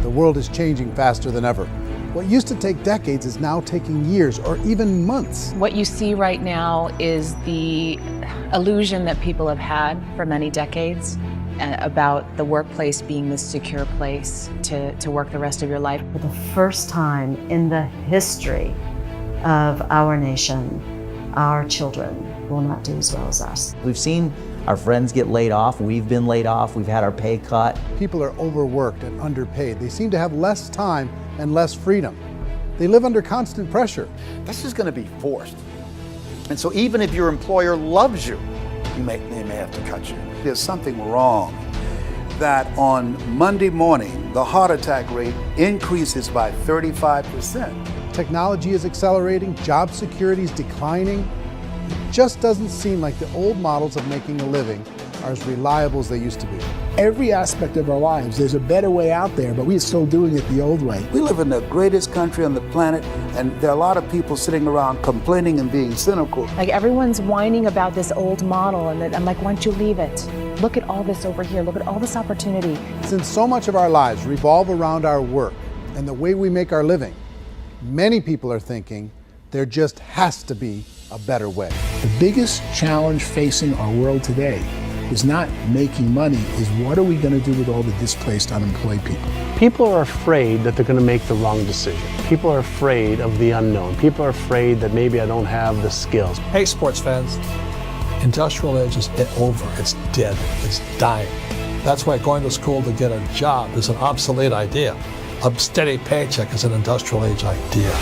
The world is changing faster than ever. What used to take decades is now taking years or even months. What you see right now is the illusion that people have had for many decades about the workplace being this secure place to work the rest of your life. For the first time in the history of our nation, our children will not do as well as us. We've seen our friends get laid off, we've been laid off, we've had our pay cut. People are overworked and underpaid. They seem to have less time and less freedom. They live under constant pressure. This is going to be forced. And so even if your employer loves you, they may have to cut you. There's something wrong that on Monday morning, the heart attack rate increases by 35%. Technology is accelerating, job security is declining. It just doesn't seem like the old models of making a living are as reliable as they used to be. Every aspect of our lives, there's a better way out there, but we're still doing it the old way. We live in the greatest country on the planet, and there are a lot of people sitting around complaining and being cynical. Like everyone's whining about this old model, and I'm like, why don't you leave it? Look at all this over here, look at all this opportunity. Since so much of our lives revolve around our work and the way we make our living, many people are thinking there just has to be a better way. The biggest challenge facing our world today is not making money, is what are we going to do with all the displaced, unemployed people? People are afraid that they're going to make the wrong decision. People are afraid of the unknown. People are afraid that maybe I don't have the skills. Hey, sports fans, industrial age is over. It's dead. It's dying. That's why going to school to get a job is an obsolete idea. A steady paycheck is an industrial age idea.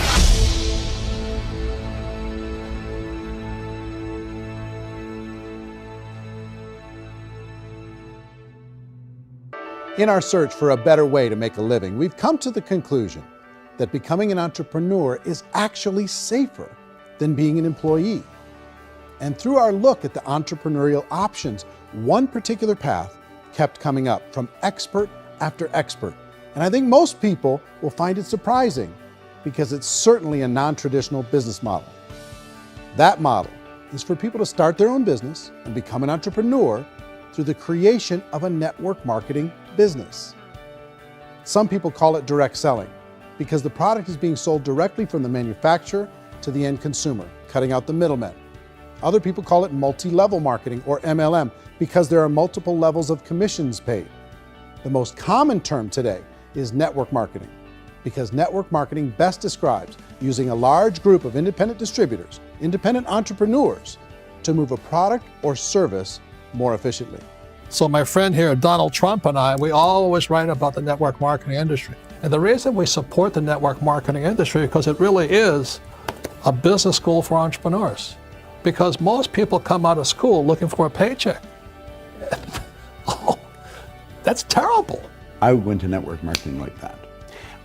In our search for a better way to make a living, we've come to the conclusion that becoming an entrepreneur is actually safer than being an employee. And through our look at the entrepreneurial options, one particular path kept coming up from expert after expert. And I think most people will find it surprising because it's certainly a non-traditional business model. That model is for people to start their own business and become an entrepreneur through the creation of a network marketing business. Some people call it direct selling because the product is being sold directly from the manufacturer to the end consumer, cutting out the middlemen. Other people call it multi-level marketing, or MLM, because there are multiple levels of commissions paid. The most common term today is network marketing, because network marketing best describes using a large group of independent distributors, independent entrepreneurs, to move a product or service more efficiently. So my friend here, Donald Trump, and I, we always write about the network marketing industry. And the reason we support the network marketing industry is because it really is a business school for entrepreneurs. Because most people come out of school looking for a paycheck. Oh, that's terrible. I would go into network marketing like that.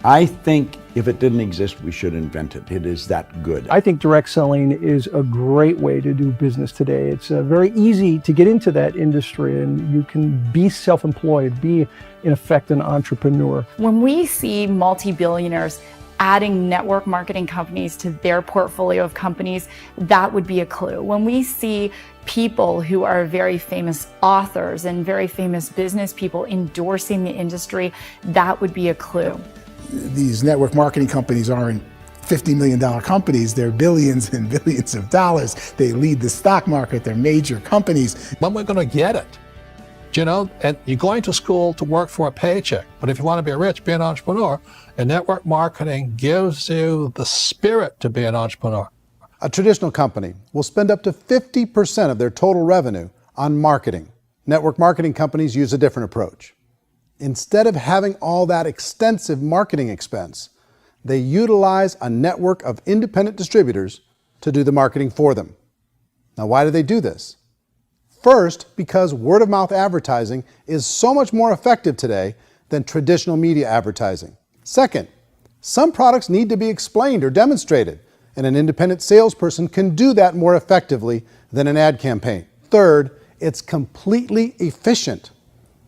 I think if it didn't exist, we should invent it. It is that good. I think direct selling is a great way to do business today. It's very easy to get into that industry, and you can be self-employed, be in effect an entrepreneur. When we see multi-billionaires adding network marketing companies to their portfolio of companies, that would be a clue. When we see people who are very famous authors and very famous business people endorsing the industry, that would be a clue. These network marketing companies aren't $50 million companies, they're billions and billions of dollars. They lead the stock market, they're major companies. When we're going to get it? You know, and you're going to school to work for a paycheck, but if you want to be rich, be an entrepreneur, and network marketing gives you the spirit to be an entrepreneur. A traditional company will spend up to 50% of their total revenue on marketing. Network marketing companies use a different approach. Instead of having all that extensive marketing expense, they utilize a network of independent distributors to do the marketing for them. Now, why do they do this? First, because word-of-mouth advertising is so much more effective today than traditional media advertising. Second, some products need to be explained or demonstrated, and an independent salesperson can do that more effectively than an ad campaign. Third, it's completely efficient.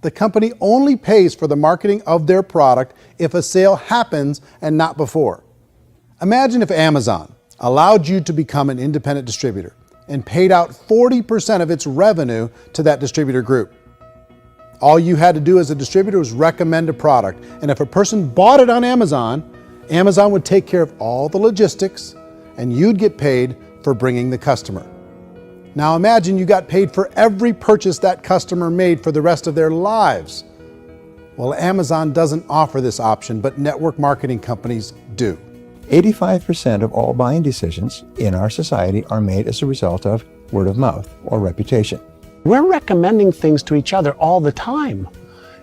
The company only pays for the marketing of their product if a sale happens and not before. Imagine if Amazon allowed you to become an independent distributor and paid out 40% of its revenue to that distributor group. All you had to do as a distributor was recommend a product. And if a person bought it on Amazon, Amazon would take care of all the logistics and you'd get paid for bringing the customer. Now imagine you got paid for every purchase that customer made for the rest of their lives. Well, Amazon doesn't offer this option, but network marketing companies do. 85% of all buying decisions in our society are made as a result of word of mouth or reputation. We're recommending things to each other all the time.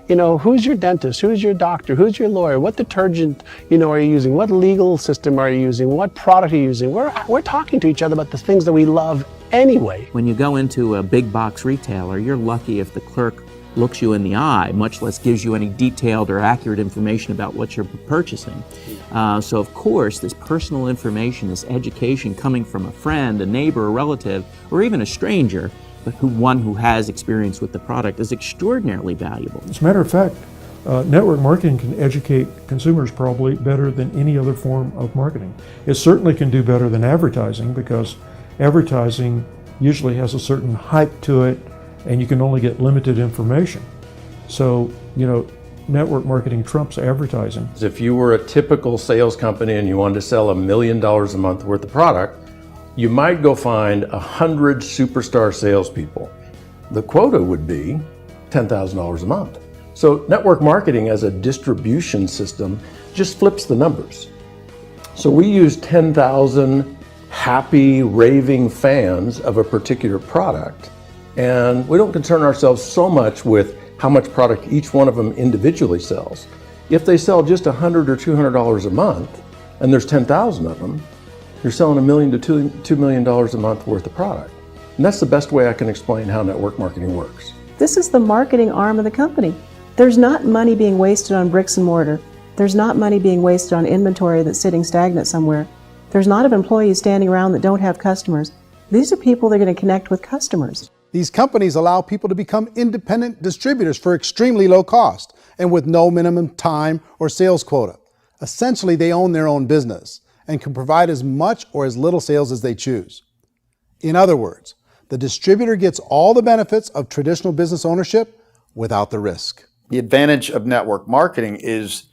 You know, who's your dentist? Who's your doctor? Who's your lawyer? What detergent, are you using? What legal system are you using? What product are you using? We're talking to each other about the things that we love anyway. When you go into a big box retailer, you're lucky if the clerk looks you in the eye, much less gives you any detailed or accurate information about what you're purchasing. So of course, this personal information, this education coming from a friend, a neighbor, a relative, or even a stranger, but one who has experience with the product is extraordinarily valuable. As a matter of fact, network marketing can educate consumers probably better than any other form of marketing. It certainly can do better than advertising because advertising usually has a certain hype to it and you can only get limited information. So, network marketing trumps advertising. If you were a typical sales company and you wanted to sell $1 million a month worth of product, you might go find 100 superstar salespeople. The quota would be $10,000 a month. So network marketing as a distribution system just flips the numbers. So we use 10,000 happy, raving fans of a particular product, and we don't concern ourselves so much with how much product each one of them individually sells. If they sell just $100 or $200 a month, and there's 10,000 of them, you're selling $1 million to $2 million a month worth of product. And that's the best way I can explain how network marketing works. This is the marketing arm of the company. There's not money being wasted on bricks and mortar. There's not money being wasted on inventory that's sitting stagnant somewhere. There's not of employees standing around that don't have customers. These are people that are going to connect with customers. These companies allow people to become independent distributors for extremely low cost and with no minimum time or sales quota. Essentially, they own their own business and can provide as much or as little sales as they choose. In other words, the distributor gets all the benefits of traditional business ownership without the risk. The advantage of network marketing is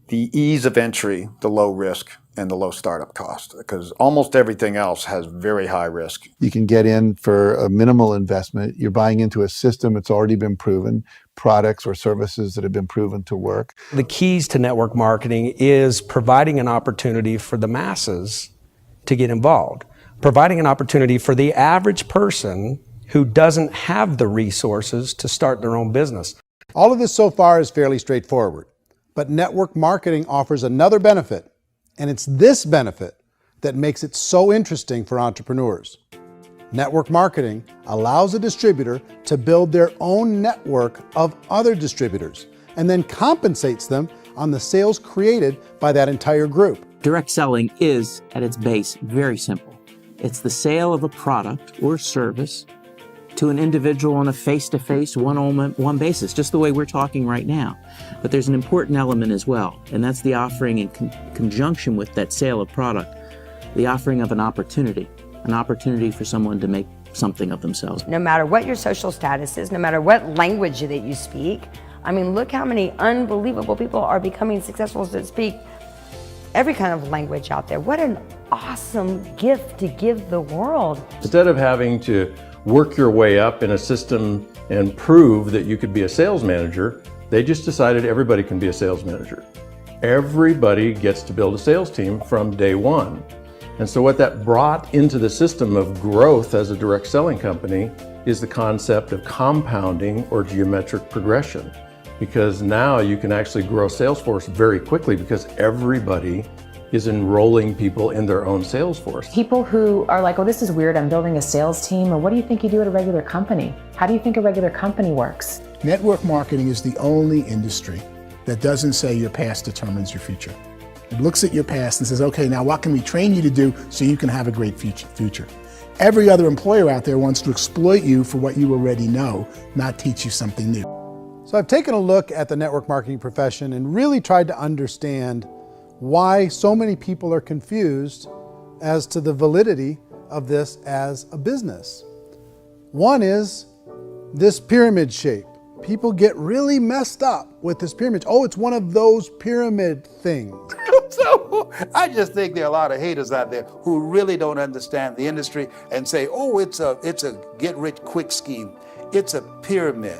the ease of entry, the low risk, and the low startup cost, because almost everything else has very high risk. You can get in for a minimal investment. You're buying into a system that's already been proven, products or services that have been proven to work. The keys to network marketing is providing an opportunity for the masses to get involved, providing an opportunity for the average person who doesn't have the resources to start their own business. All of this so far is fairly straightforward, but network marketing offers another benefit, and it's this benefit that makes it so interesting for entrepreneurs. Network marketing allows a distributor to build their own network of other distributors and then compensates them on the sales created by that entire group. Direct selling is, at its base, very simple. It's the sale of a product or service to an individual on a face-to-face, one-on-one basis, just the way we're talking right now. But there's an important element as well, and that's the offering in conjunction with that sale of product, the offering of an opportunity for someone to make something of themselves. No matter what your social status is, no matter what language that you speak, I mean, look how many unbelievable people are becoming successful that speak every kind of language out there. What an awesome gift to give the world. Instead of having to work your way up in a system and prove that you could be a sales manager, they just decided everybody can be a sales manager. Everybody gets to build a sales team from day one. And so what that brought into the system of growth as a direct selling company is the concept of compounding or geometric progression. Because now you can actually grow sales force very quickly because everybody is enrolling people in their own sales force. People who are like, oh, this is weird, I'm building a sales team, or what do you think you do at a regular company? How do you think a regular company works? Network marketing is the only industry that doesn't say your past determines your future. It looks at your past and says, okay, now what can we train you to do so you can have a great future? Every other employer out there wants to exploit you for what you already know, not teach you something new. So I've taken a look at the network marketing profession and really tried to understand why so many people are confused as to the validity of this as a business. One is this pyramid shape, people get really messed up with this pyramid. Oh, it's one of those pyramid things. So I just think there are a lot of haters out there who really don't understand the industry and say, oh, it's a get-rich-quick scheme. It's a pyramid.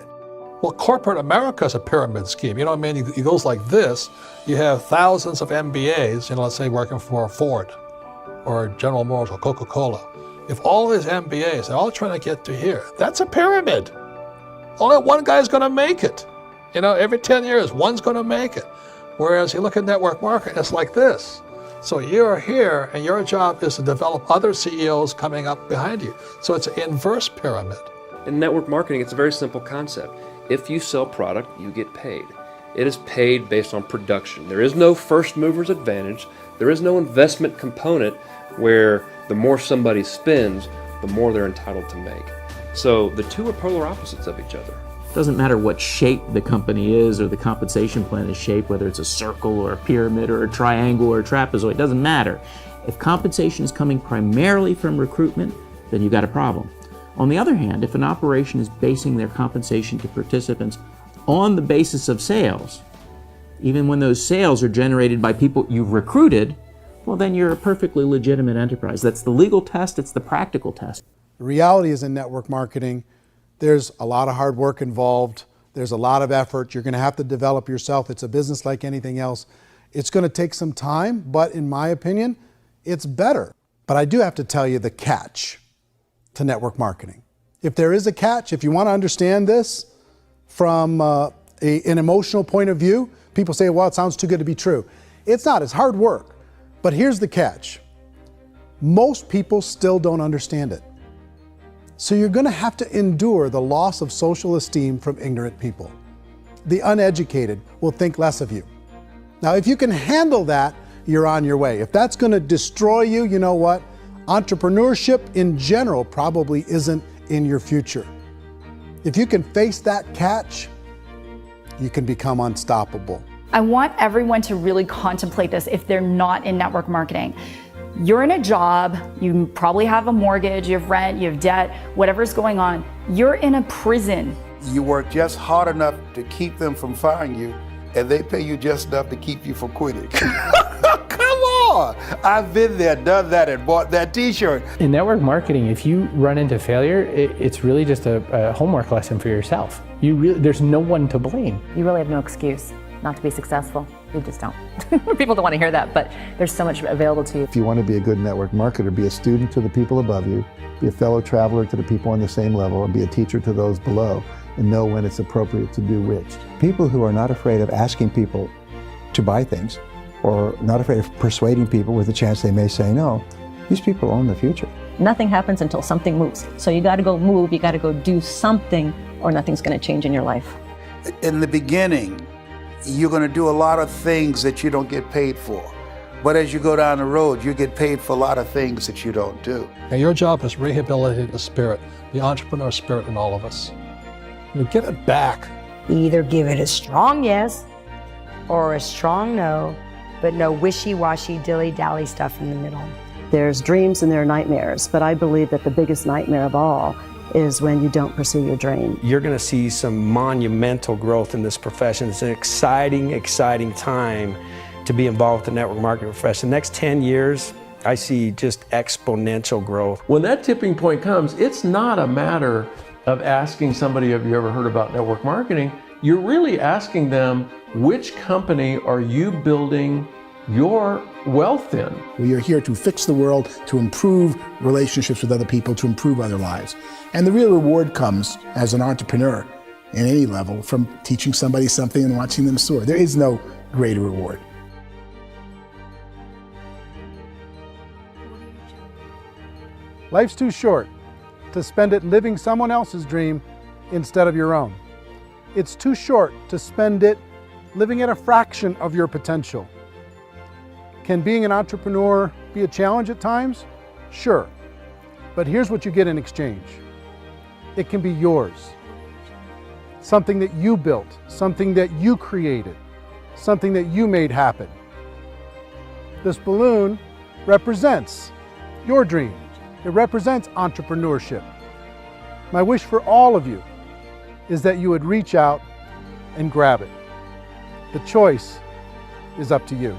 Well, corporate America is a pyramid scheme. You know what I mean? It goes like this. You have thousands of MBAs, let's say working for Ford or General Motors or Coca-Cola. If all these MBAs, they're all trying to get to here, that's a pyramid. Only one guy's going to make it. Every 10 years, one's going to make it. Whereas you look at network marketing, it's like this. So you're here, and your job is to develop other CEOs coming up behind you. So it's an inverse pyramid. In network marketing, it's a very simple concept. If you sell product, you get paid. It is paid based on production. There is no first mover's advantage. There is no investment component where the more somebody spends, the more they're entitled to make. So the two are polar opposites of each other. It doesn't matter what shape the company is or the compensation plan is shaped, whether it's a circle or a pyramid or a triangle or a trapezoid, it doesn't matter. If compensation is coming primarily from recruitment, then you've got a problem. On the other hand, if an operation is basing their compensation to participants on the basis of sales, even when those sales are generated by people you've recruited, well, then you're a perfectly legitimate enterprise. That's the legal test, it's the practical test. The reality is in network marketing, there's a lot of hard work involved. There's a lot of effort. You're going to have to develop yourself. It's a business like anything else. It's going to take some time, but in my opinion, it's better. But I do have to tell you the catch to network marketing. If there is a catch, if you want to understand this from an emotional point of view, people say, well, it sounds too good to be true. It's not. It's hard work. But here's the catch. Most people still don't understand it. So you're going to have to endure the loss of social esteem from ignorant people. The uneducated will think less of you. Now, if you can handle that, you're on your way. If that's going to destroy you, you know what? Entrepreneurship in general probably isn't in your future. If you can face that catch, you can become unstoppable. I want everyone to really contemplate this if they're not in network marketing. You're in a job, you probably have a mortgage, you have rent, you have debt, whatever's going on. You're in a prison. You work just hard enough to keep them from firing you, and they pay you just enough to keep you from quitting. Come on! I've been there, done that, and bought that t-shirt. In network marketing, if you run into failure, it's really just a homework lesson for yourself. There's no one to blame. You really have no excuse not to be successful. You just don't. People don't want to hear that, but there's so much available to you. If you want to be a good network marketer, be a student to the people above you, be a fellow traveler to the people on the same level, and be a teacher to those below, and know when it's appropriate to do which. People who are not afraid of asking people to buy things, or not afraid of persuading people with a chance they may say no, these people own the future. Nothing happens until something moves. So you got to go move, you got to go do something, or nothing's going to change in your life. In the beginning, you're going to do a lot of things that you don't get paid for. But as you go down the road, you get paid for a lot of things that you don't do. And your job is rehabilitate the spirit, the entrepreneur spirit in all of us. You get it back. Either give it a strong yes or a strong no, but no wishy-washy, dilly-dally stuff in the middle. There's dreams and there are nightmares, but I believe that the biggest nightmare of all is when you don't pursue your dream. You're going to see some monumental growth in this profession. It's an exciting, exciting time to be involved with the network marketing profession. The next 10 years, I see just exponential growth. When that tipping point comes, it's not a matter of asking somebody, have you ever heard about network marketing? You're really asking them, which company are you building your wealth in? We are here to fix the world, to improve relationships with other people, to improve other lives. And the real reward comes as an entrepreneur in any level from teaching somebody something and watching them soar. There is no greater reward. Life's too short to spend it living someone else's dream instead of your own. It's too short to spend it living at a fraction of your potential. Can being an entrepreneur be a challenge at times? Sure. But here's what you get in exchange. It can be yours. Something that you built, something that you created, something that you made happen. This balloon represents your dream. It represents entrepreneurship. My wish for all of you is that you would reach out and grab it. The choice is up to you.